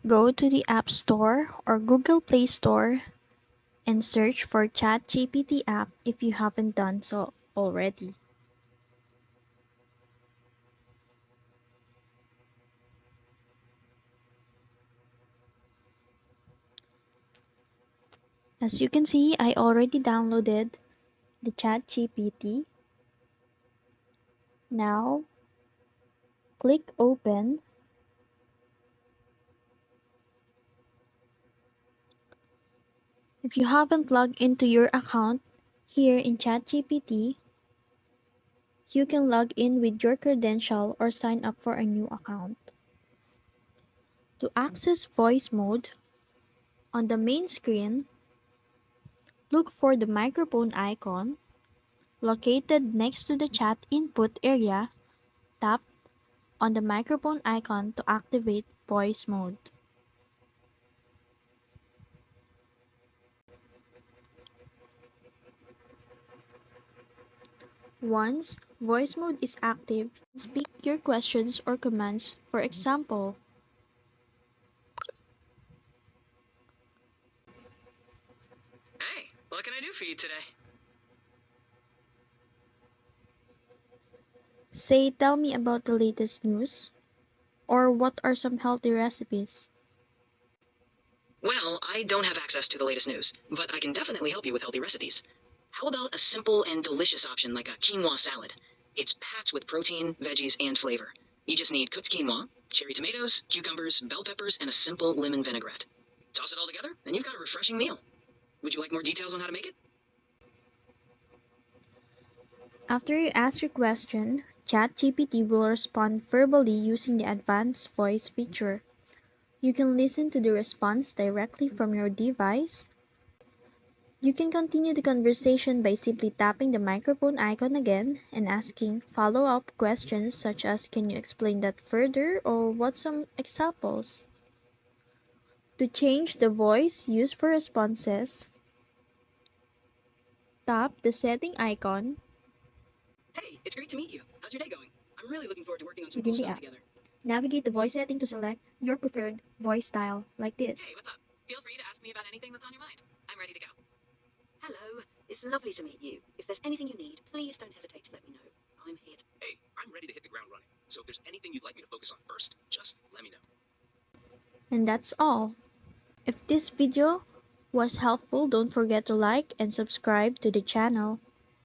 Go to the App Store or Google Play Store and search for ChatGPT app if you haven't done so already. As you can see, I already downloaded the ChatGPT. Now, click Open. If you haven't logged into your account here in ChatGPT, you can log in with your credential or sign up for a new account. To access voice mode, on the main screen, look for the microphone icon located next to the chat input area. Tap on the microphone icon to activate voice mode. Once voice mode is active, speak your questions or commands. For example, Hey, what can I do for you today? say tell me about the latest news or what are some healthy recipes. Well, I don't have access to the latest news, but I can definitely help you with healthy recipes. How about a simple and delicious option like a quinoa salad? It's packed with protein, veggies, and flavor. You just need cooked quinoa, cherry tomatoes, cucumbers, bell peppers, and a simple lemon vinaigrette. Toss it all together, and you've got a refreshing meal. Would you like more details on how to make it? After you ask your question, ChatGPT will respond verbally using the advanced voice feature. You can listen to the response directly from your device. You can continue the conversation by simply tapping the microphone icon again and asking follow-up questions such as can you explain that further or what some examples. To change the voice used for responses, tap the setting icon Hey, it's great to meet you. How's your day going? I'm really looking forward to working on some cool within the stuff app. together. Navigate the voice setting to select your preferred voice style like this. Hey, what's up? Feel free to ask me about anything that's on your mind. I'm ready to go. Hello, it's lovely to meet you. If there's anything you need, please don't hesitate to let me know. I'm here to. Hey, I'm ready to hit the ground running. So if there's anything you'd like me to focus on first, just let me know. And that's all. If this video was helpful, don't forget to like and subscribe to the channel.